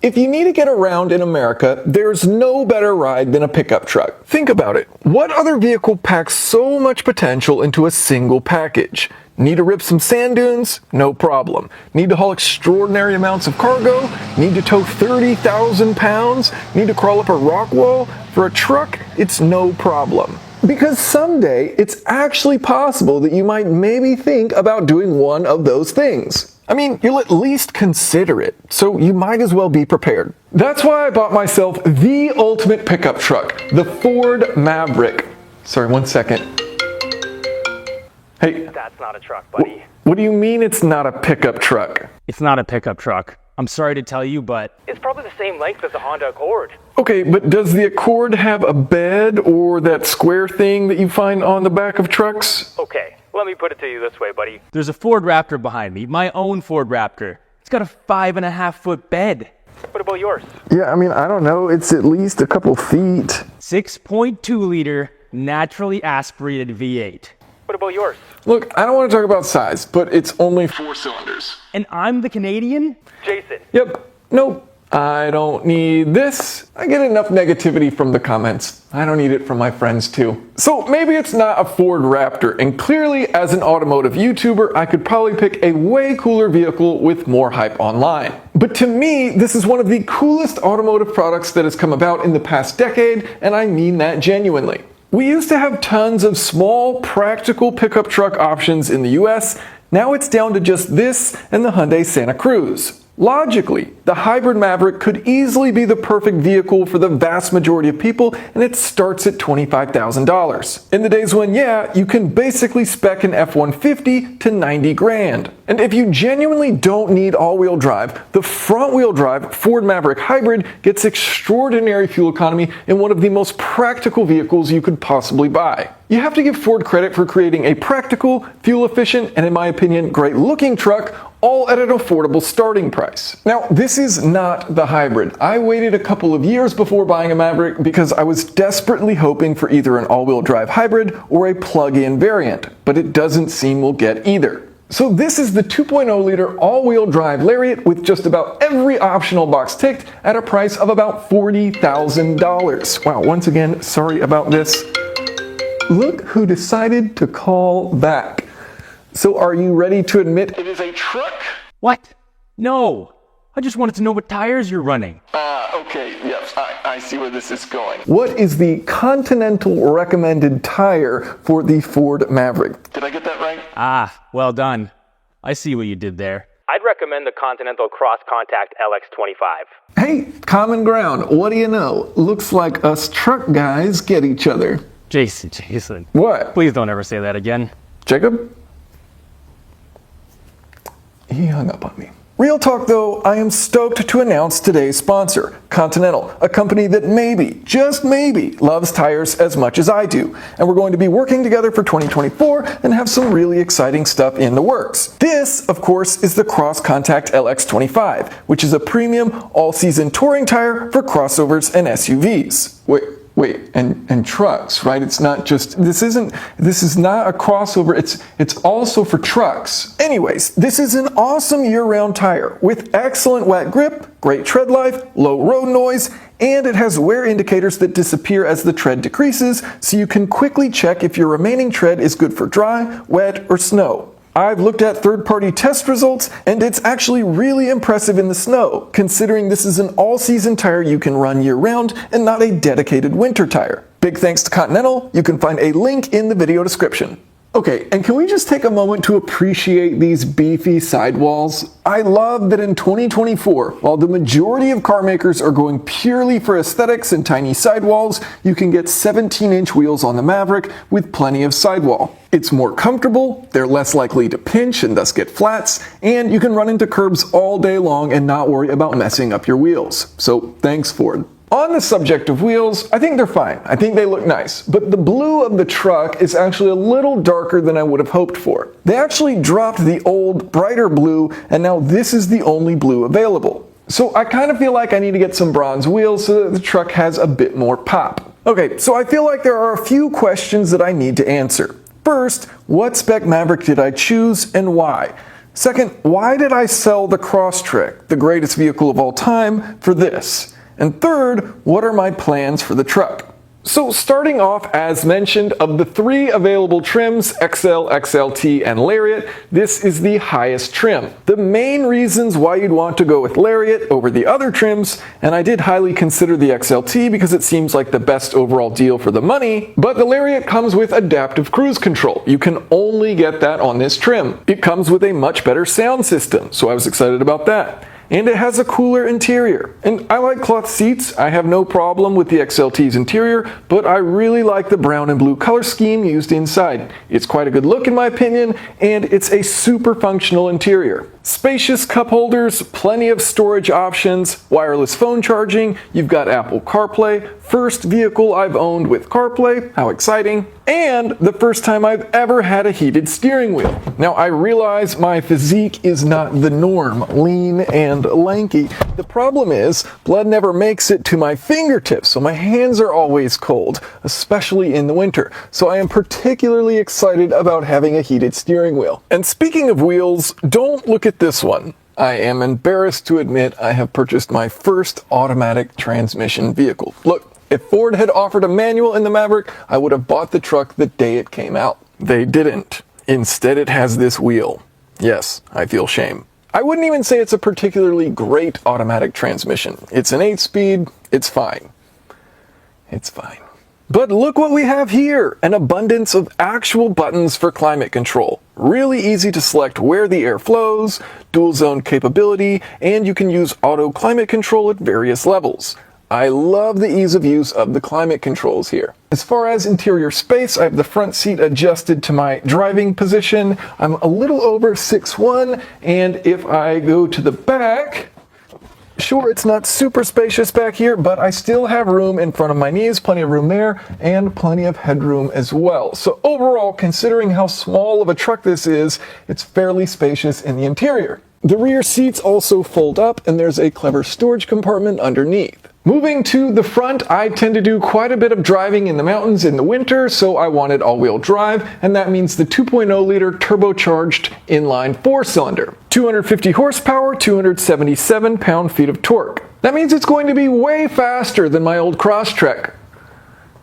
If you need to get around in America, there's no better ride than a pickup truck. Think about it. What other vehicle packs so much potential into a single package? Need to rip some sand dunes? No problem. Need to haul extraordinary amounts of cargo? Need to tow 30,000 pounds? Need to crawl up a rock wall? For a truck, it's no problem. Because someday, it's actually possible that you might maybe think about doing one of those things. I mean, you'll at least consider it, so you might as well be prepared. That's why I bought myself the ultimate pickup truck, the Ford Maverick. Sorry, one second. Hey. That's not a truck, buddy. What do you mean it's not a pickup truck? It's not a pickup truck. I'm sorry to tell you, but it's probably the same length as the Honda Accord. Okay, but does the Accord have a bed or that square thing that you find on the back of trucks? Okay. Let me put it to you this way, buddy. There's a Ford Raptor behind me, my own Ford Raptor. It's got a 5.5-foot bed. What about yours? Yeah, I mean, I don't know. It's at least a couple feet. 6.2 liter, naturally aspirated V8. What about yours? Look, I don't want to talk about size, but it's only 4 cylinders. And I'm the Canadian? Jason. Yep. Nope. I don't need this. I get enough negativity from the comments. I don't need it from my friends too. So maybe it's not a Ford Raptor, and clearly as an automotive YouTuber, I could probably pick a way cooler vehicle with more hype online. But to me, this is one of the coolest automotive products that has come about in the past decade, and I mean that genuinely. We used to have tons of small, practical pickup truck options in the US. Now it's down to just this and the Hyundai Santa Cruz. Logically, the hybrid Maverick could easily be the perfect vehicle for the vast majority of people, and it starts at $25,000. In the days when, yeah, you can basically spec an F-150 to 90 grand. And if you genuinely don't need all-wheel drive, the front-wheel drive Ford Maverick Hybrid gets extraordinary fuel economy in one of the most practical vehicles you could possibly buy. You have to give Ford credit for creating a practical, fuel-efficient, and in my opinion, great-looking truck, all at an affordable starting price. Now, this is not the hybrid. I waited a couple of years before buying a Maverick because I was desperately hoping for either an all-wheel drive hybrid or a plug-in variant, but it doesn't seem we'll get either. So this is the 2.0 liter all-wheel drive Lariat with just about every optional box ticked at a price of about $40,000. Wow, once again, sorry about this. Look who decided to call back. So are you ready to admit it is a truck? What? No. I just wanted to know what tires you're running. Okay, yes, I see where this is going. What is the Continental recommended tire for the Ford Maverick? Did I get that right? Ah, well done. I see what you did there. I'd recommend the Continental Cross Contact LX25. Hey, common ground. What do you know? Looks like us truck guys get each other. Jason. What? Please don't ever say that again. Jacob? He hung up on me. Real talk though, I am stoked to announce today's sponsor, Continental, a company that maybe, just maybe, loves tires as much as I do. And we're going to be working together for 2024 and have some really exciting stuff in the works. This, of course, is the Cross Contact LX25, which is a premium all-season touring tire for crossovers and SUVs. Wait, and trucks, right? It's not just, this is not a crossover, it's also for trucks. Anyways, this is an awesome year-round tire with excellent wet grip, great tread life, low road noise, and it has wear indicators that disappear as the tread decreases, so you can quickly check if your remaining tread is good for dry, wet, or snow. I've looked at third-party test results, and it's actually really impressive in the snow, considering this is an all-season tire you can run year-round and not a dedicated winter tire. Big thanks to Continental. You can find a link in the video description. Okay, and can we just take a moment to appreciate these beefy sidewalls? I love that in 2024, while the majority of car makers are going purely for aesthetics and tiny sidewalls, you can get 17-inch wheels on the Maverick with plenty of sidewall. It's more comfortable, they're less likely to pinch and thus get flats, and you can run into curbs all day long and not worry about messing up your wheels. So thanks, Ford. On the subject of wheels, I think they're fine. I think they look nice. But the blue of the truck is actually a little darker than I would have hoped for. They actually dropped the old, brighter blue, and now this is the only blue available. So I kind of feel like I need to get some bronze wheels so that the truck has a bit more pop. Okay, so I feel like there are a few questions that I need to answer. First, what spec Maverick did I choose and why? Second, why did I sell the Crosstrek, the greatest vehicle of all time, for this? And third, what are my plans for the truck? So starting off, as mentioned, of the 3 available trims, XL, XLT, and Lariat, this is the highest trim. The main reasons why you'd want to go with Lariat over the other trims, and I did highly consider the XLT because it seems like the best overall deal for the money, but the Lariat comes with adaptive cruise control. You can only get that on this trim. It comes with a much better sound system, so I was excited about that. And it has a cooler interior. And I like cloth seats. I have no problem with the XLT's interior, but I really like the brown and blue color scheme used inside. It's quite a good look in my opinion, and it's a super functional interior. Spacious cup holders, plenty of storage options, wireless phone charging, you've got Apple CarPlay, first vehicle I've owned with CarPlay, how exciting, and the first time I've ever had a heated steering wheel. Now I realize my physique is not the norm, lean and lanky. The problem is, blood never makes it to my fingertips, so my hands are always cold, especially in the winter. So I am particularly excited about having a heated steering wheel. And speaking of wheels, don't look at this one. I am embarrassed to admit I have purchased my first automatic transmission vehicle. Look, if Ford had offered a manual in the Maverick, I would have bought the truck the day it came out. They didn't. Instead, it has this wheel. Yes, I feel shame. I wouldn't even say it's a particularly great automatic transmission. It's an 8-speed, it's fine. It's fine. But look what we have here, an abundance of actual buttons for climate control. Really easy to select where the air flows, dual zone capability, and you can use auto climate control at various levels. I love the ease of use of the climate controls here. As far as interior space, I have the front seat adjusted to my driving position. I'm a little over 6'1", and if I go to the back, sure, it's not super spacious back here, but I still have room in front of my knees, plenty of room there, and plenty of headroom as well. So overall, considering how small of a truck this is, it's fairly spacious in the interior. The rear seats also fold up, and there's a clever storage compartment underneath. Moving to the front, I tend to do quite a bit of driving in the mountains in the winter, so I wanted all-wheel drive, and that means the 2.0-liter turbocharged inline 4-cylinder. 250 horsepower, 277 pound-feet of torque. That means it's going to be way faster than my old Crosstrek,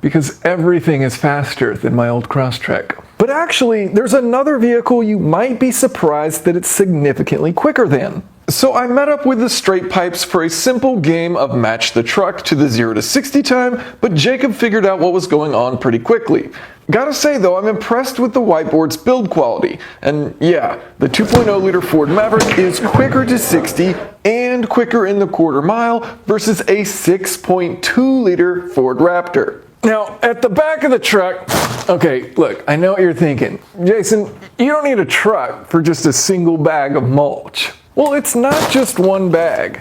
because everything is faster than my old Crosstrek. But actually, there's another vehicle you might be surprised that it's significantly quicker than. So I met up with the straight pipes for a simple game of match the truck to the 0 to 60 time, but Jacob figured out what was going on pretty quickly. Gotta say though, I'm impressed with the whiteboard's build quality. And yeah, the 2.0-liter Ford Maverick is quicker to 60 and quicker in the quarter mile versus a 6.2-liter Ford Raptor. Now, at the back of the truck, okay, look, I know what you're thinking. Jason, you don't need a truck for just a single bag of mulch. Well, it's not just one bag.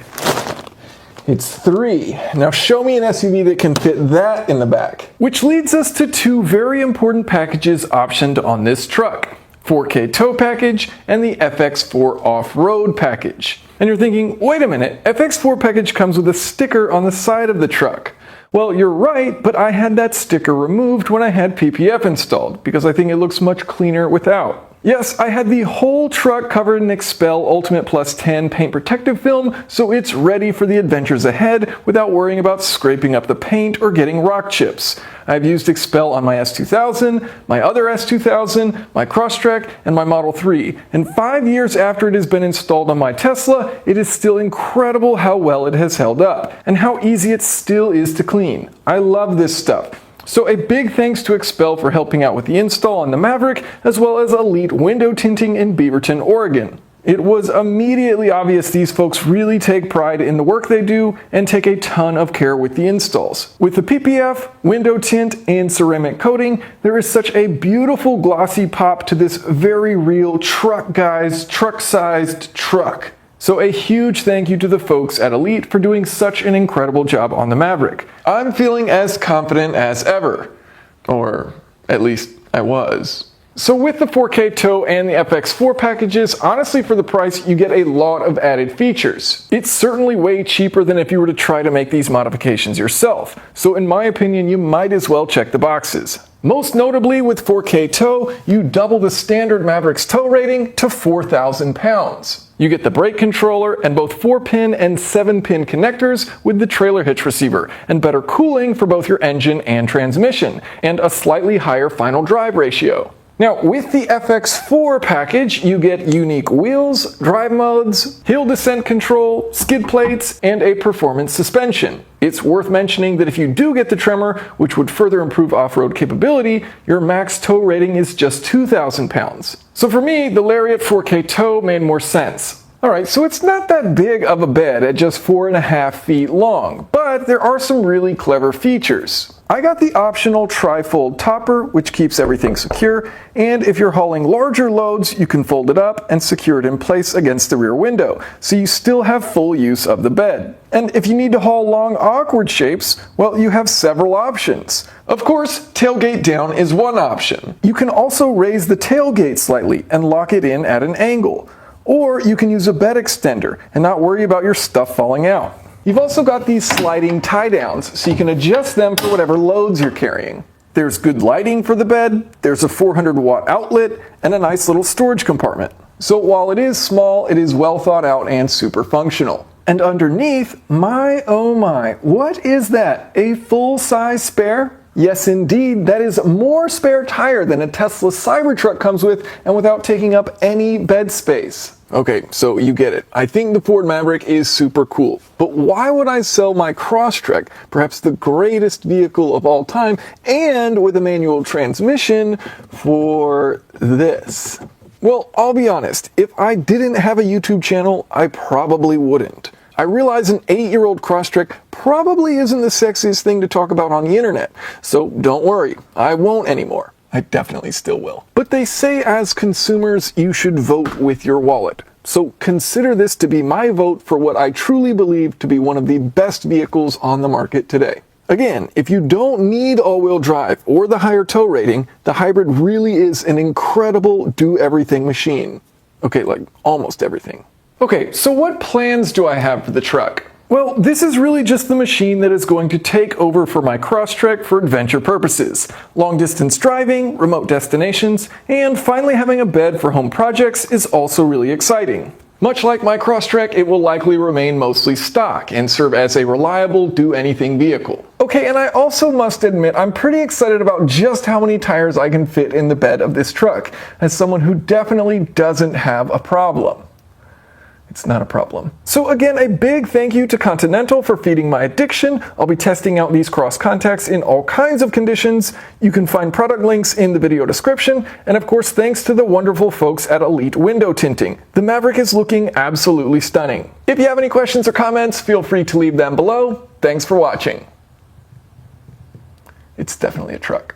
It's 3. Now show me an SUV that can fit that in the back. Which leads us to 2 very important packages optioned on this truck. 4K tow package and the FX4 off-road package. And you're thinking, wait a minute, FX4 package comes with a sticker on the side of the truck. Well, you're right, but I had that sticker removed when I had PPF installed, because I think it looks much cleaner without. Yes, I had the whole truck covered in Expel Ultimate Plus 10 paint protective film, so it's ready for the adventures ahead without worrying about scraping up the paint or getting rock chips. I've used Expel on my S2000, my other S2000, my Crosstrek, and my Model 3, and 5 years after it has been installed on my Tesla, it is still incredible how well it has held up, and how easy it still is to clean. I love this stuff. So a big thanks to Expel for helping out with the install on the Maverick, as well as Elite Window Tinting in Beaverton, Oregon. It was immediately obvious these folks really take pride in the work they do and take a ton of care with the installs. With the PPF, window tint, and ceramic coating, there is such a beautiful glossy pop to this very real truck-sized truck. So a huge thank you to the folks at Elite for doing such an incredible job on the Maverick. I'm feeling as confident as ever. Or at least I was. So with the 4K tow and the FX4 packages, honestly for the price you get a lot of added features. It's certainly way cheaper than if you were to try to make these modifications yourself, so in my opinion you might as well check the boxes. Most notably with 4K tow, you double the standard Maverick's tow rating to 4,000 pounds. You get the brake controller and both 4-pin and 7-pin connectors with the trailer hitch receiver, and better cooling for both your engine and transmission, and a slightly higher final drive ratio. Now, with the FX4 package, you get unique wheels, drive modes, hill descent control, skid plates, and a performance suspension. It's worth mentioning that if you do get the Tremor, which would further improve off-road capability, your max tow rating is just 2,000 pounds. So for me, the Lariat 4K tow made more sense. Alright, so it's not that big of a bed at just 4.5 feet long, but there are some really clever features. I got the optional tri-fold topper, which keeps everything secure, and if you're hauling larger loads, you can fold it up and secure it in place against the rear window, so you still have full use of the bed. And if you need to haul long, awkward shapes, well, you have several options. Of course, tailgate down is one option. You can also raise the tailgate slightly and lock it in at an angle. Or you can use a bed extender and not worry about your stuff falling out. You've also got these sliding tie-downs, so you can adjust them for whatever loads you're carrying. There's good lighting for the bed, there's a 400-watt outlet, and a nice little storage compartment. So while it is small, it is well thought out and super functional. And underneath, my oh my, what is that? A full-size spare? Yes indeed, that is more spare tire than a Tesla Cybertruck comes with, and without taking up any bed space. Okay, so you get it. I think the Ford Maverick is super cool. But why would I sell my Crosstrek, perhaps the greatest vehicle of all time, and with a manual transmission, for this? Well, I'll be honest, if I didn't have a YouTube channel, I probably wouldn't. I realize an 8-year-old Crosstrek probably isn't the sexiest thing to talk about on the internet, so don't worry, I won't anymore. I definitely still will. But they say as consumers, you should vote with your wallet. So consider this to be my vote for what I truly believe to be one of the best vehicles on the market today. Again, if you don't need all-wheel drive or the higher tow rating, the hybrid really is an incredible do-everything machine. Okay, like almost everything. Okay, so what plans do I have for the truck? Well, this is really just the machine that is going to take over for my Crosstrek for adventure purposes. Long distance driving, remote destinations, and finally having a bed for home projects is also really exciting. Much like my Crosstrek, it will likely remain mostly stock and serve as a reliable do-anything vehicle. Okay, and I also must admit I'm pretty excited about just how many tires I can fit in the bed of this truck, as someone who definitely doesn't have a problem. It's not a problem. So again, a big thank you to Continental for feeding my addiction. I'll be testing out these cross contacts in all kinds of conditions. You can find product links in the video description. And of course, thanks to the wonderful folks at Elite Window Tinting. The Maverick is looking absolutely stunning. If you have any questions or comments, feel free to leave them below. Thanks for watching. It's definitely a truck.